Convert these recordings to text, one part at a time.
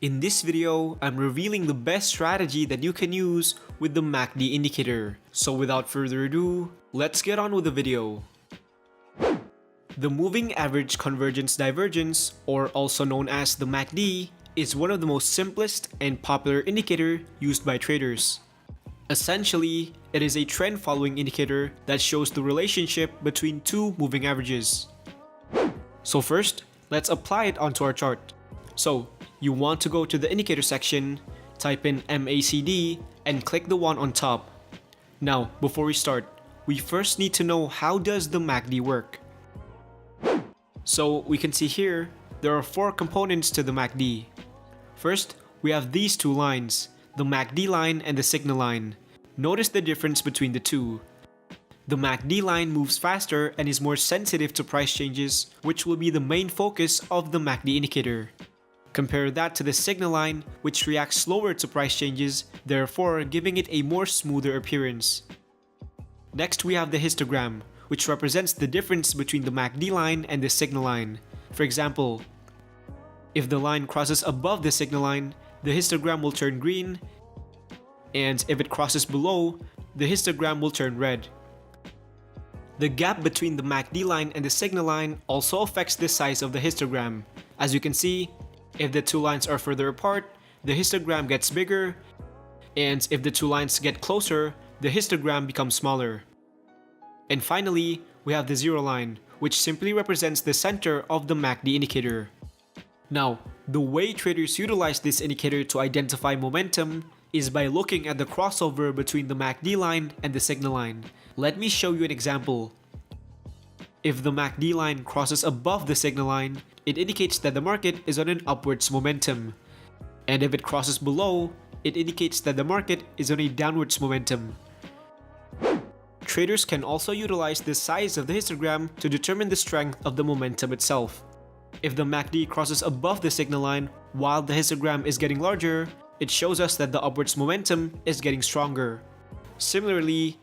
In this video, I'm revealing the best strategy that you can use with the MACD indicator. So without further ado, let's get on with the video. The Moving Average Convergence Divergence, or also known as the MACD, is one of the most simplest and popular indicator used by traders. Essentially, it is a trend-following indicator that shows the relationship between two moving averages. So first, let's apply it onto our chart. So, you want to go to the indicator section, type in MACD, and click the one on top. Now, before we start, we first need to know how does the MACD work. So, we can see here, there are four components to the MACD. First, we have these two lines, the MACD line and the signal line. Notice the difference between the two. The MACD line moves faster and is more sensitive to price changes, which will be the main focus of the MACD indicator. Compare that to the signal line, which reacts slower to price changes, therefore giving it a more smoother appearance. Next, we have the histogram, which represents the difference between the MACD line and the signal line. For example, if the line crosses above the signal line, the histogram will turn green, and if it crosses below, the histogram will turn red. The gap between the MACD line and the signal line also affects the size of the histogram. As you can see, if the two lines are further apart, the histogram gets bigger, and if the two lines get closer, the histogram becomes smaller. And finally, we have the zero line, which simply represents the center of the MACD indicator. Now, the way traders utilize this indicator to identify momentum is by looking at the crossover between the MACD line and the signal line. Let me show you an example. If the MACD line crosses above the signal line, it indicates that the market is on an upwards momentum. And if it crosses below, it indicates that the market is on a downwards momentum. Traders can also utilize the size of the histogram to determine the strength of the momentum itself. If the MACD crosses above the signal line while the histogram is getting larger, it shows us that the upwards momentum is getting stronger. Similarly,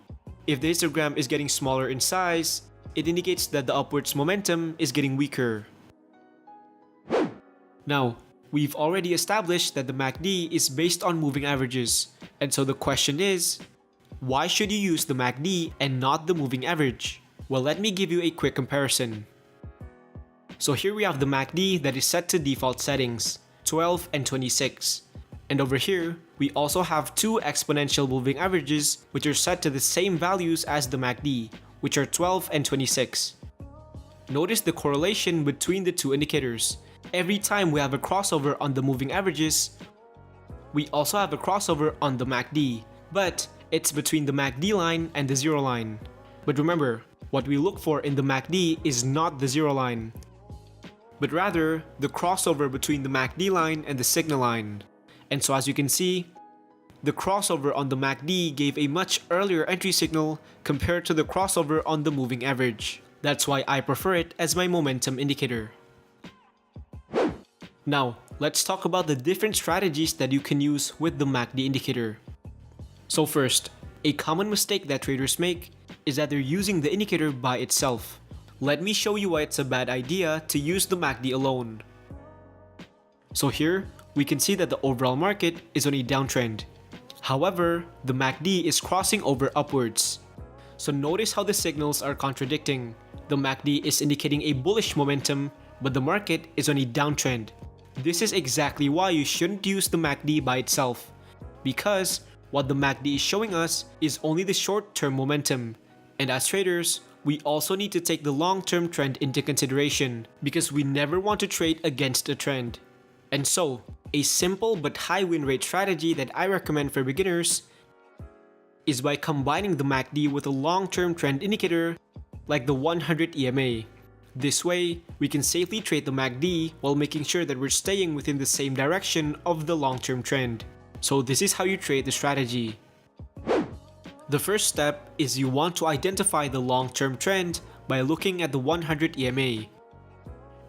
if the histogram is getting smaller in size, it indicates that the upwards momentum is getting weaker. Now, we've already established that the MACD is based on moving averages, and so the question is, why should you use the MACD and not the moving average? Well, let me give you a quick comparison. So here we have the MACD that is set to default settings, 12 and 26. And over here, we also have two exponential moving averages which are set to the same values as the MACD, which are 12 and 26. Notice the correlation between the two indicators. Every time we have a crossover on the moving averages, we also have a crossover on the MACD, but it's between the MACD line and the zero line. But remember, what we look for in the MACD is not the zero line, but rather the crossover between the MACD line and the signal line. And so as you can see, the crossover on the MACD gave a much earlier entry signal compared to the crossover on the moving average. That's why I prefer it as my momentum indicator. Now, let's talk about the different strategies that you can use with the MACD indicator. So first, a common mistake that traders make is that they're using the indicator by itself. Let me show you why it's a bad idea to use the MACD alone. So here, we can see that the overall market is on a downtrend. However, the MACD is crossing over upwards. So notice how the signals are contradicting. The MACD is indicating a bullish momentum, but the market is on a downtrend. This is exactly why you shouldn't use the MACD by itself, because what the MACD is showing us is only the short-term momentum. And as traders, we also need to take the long-term trend into consideration, because we never want to trade against a trend. And so, a simple but high win rate strategy that I recommend for beginners is by combining the MACD with a long-term trend indicator like the 100 EMA. This way, we can safely trade the MACD while making sure that we're staying within the same direction of the long-term trend. So this is how you trade the strategy. The first step is you want to identify the long-term trend by looking at the 100 EMA.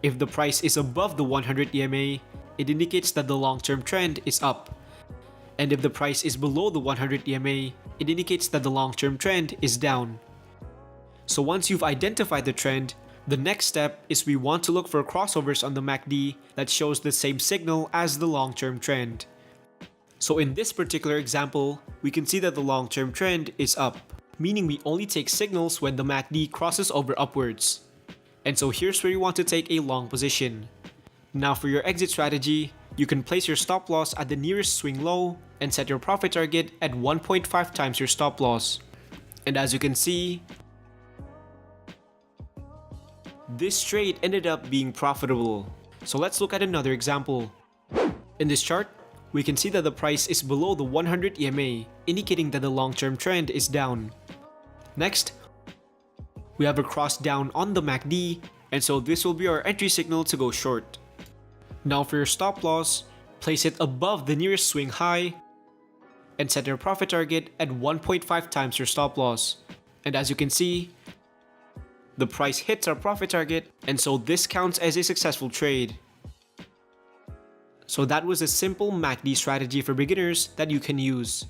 If the price is above the 100 EMA, it indicates that the long-term trend is up. And if the price is below the 100 EMA, it indicates that the long-term trend is down. So once you've identified the trend, The next step is we want to look for crossovers on the MACD that shows the same signal as the long-term trend. So in this particular example, we can see that the long-term trend is up, meaning we only take signals when the MACD crosses over upwards. And so here's where you want to take a long position. Now for your exit strategy, you can place your stop loss at the nearest swing low and set your profit target at 1.5 times your stop loss. And as you can see, this trade ended up being profitable. So let's look at another example. In this chart, we can see that the price is below the 100 EMA, indicating that the long-term trend is down. Next, we have a cross down on the MACD, and so this will be our entry signal to go short. Now for your stop loss, place it above the nearest swing high and set your profit target at 1.5 times your stop loss. And as you can see, the price hits our profit target, and so this counts as a successful trade. So that was a simple MACD strategy for beginners that you can use.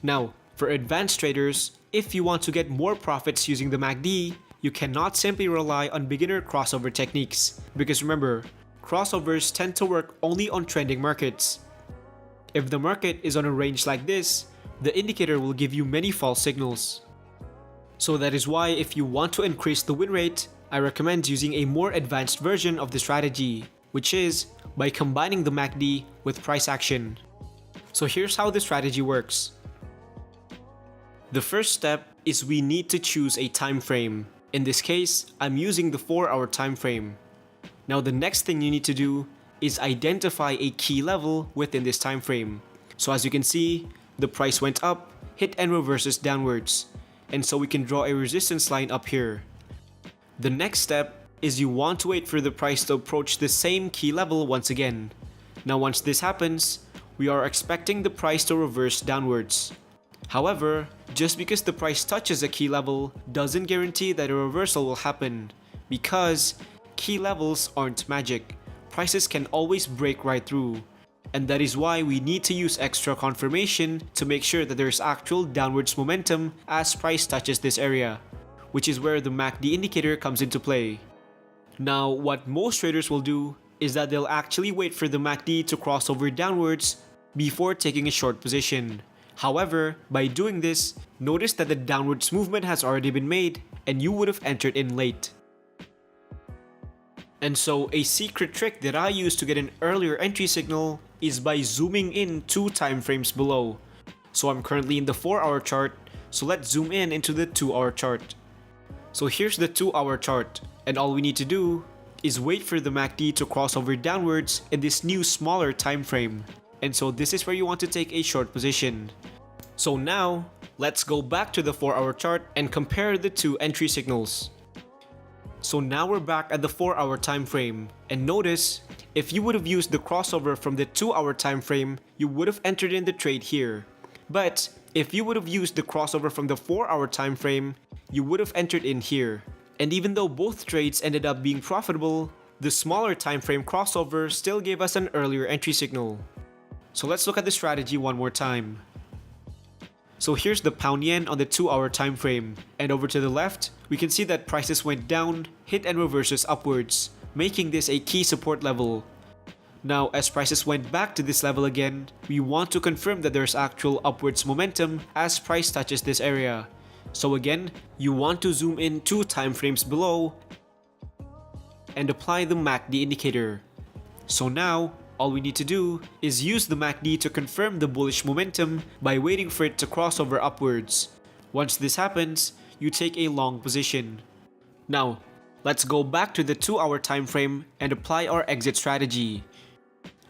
Now, for advanced traders, if you want to get more profits using the MACD, you cannot simply rely on beginner crossover techniques. Because remember, crossovers tend to work only on trending markets. If the market is on a range like this, the indicator will give you many false signals. So that is why if you want to increase the win rate, I recommend using a more advanced version of the strategy, which is by combining the MACD with price action. So here's how the strategy works. The first step is we need to choose a time frame. In this case, I'm using the 4-hour time frame. Now the next thing you need to do is identify a key level within this time frame. So as you can see, the price went up, hit and reverses downwards. And so we can draw a resistance line up here. The next step is you want to wait for the price to approach the same key level once again. Now once this happens, we are expecting the price to reverse downwards. However, just because the price touches a key level doesn't guarantee that a reversal will happen, because key levels aren't magic. Prices can always break right through. And that is why we need to use extra confirmation to make sure that there is actual downwards momentum as price touches this area, which is where the MACD indicator comes into play. Now, what most traders will do is that they'll actually wait for the MACD to cross over downwards before taking a short position. However, by doing this, notice that the downwards movement has already been made and you would have entered in late. And so a secret trick that I use to get an earlier entry signal is by zooming in 2 time frames below. So I'm currently in the 4-hour chart, so let's zoom in into the 2-hour chart. So here's the 2-hour chart, and all we need to do is wait for the MACD to cross over downwards in this new smaller time frame. And so this is where you want to take a short position. So now, let's go back to the 4-hour chart and compare the 2 entry signals. So now we're back at the 4-hour time frame, and notice, if you would have used the crossover from the 2-hour time frame, you would have entered in the trade here. But if you would have used the crossover from the 4-hour time frame, you would have entered in here. And even though both trades ended up being profitable, the smaller time frame crossover still gave us an earlier entry signal. So let's look at the strategy one more time. So here's the pound yen on the 2-hour time frame, and over to the left, we can see that prices went down, hit and reverses upwards, making this a key support level. Now, as prices went back to this level again, we want to confirm that there's actual upwards momentum as price touches this area. So again, you want to zoom in 2 time frames below and apply the MACD indicator. So now, all we need to do is use the MACD to confirm the bullish momentum by waiting for it to cross over upwards. Once this happens, you take a long position. Now, let's go back to the 2-hour time frame and apply our exit strategy.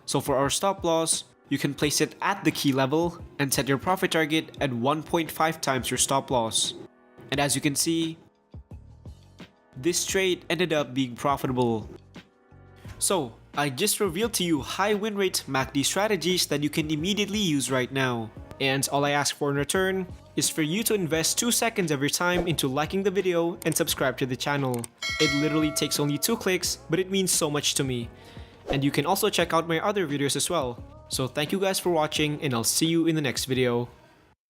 So for our stop loss, you can place it at the key level and set your profit target at 1.5 times your stop loss. And as you can see, this trade ended up being profitable. So, I just revealed to you high win rate MACD strategies that you can immediately use right now. And all I ask for in return is for you to invest 2 seconds of your time into liking the video and subscribe to the channel. It literally takes only 2 clicks, but it means so much to me. And you can also check out my other videos as well. So thank you guys for watching, and I'll see you in the next video.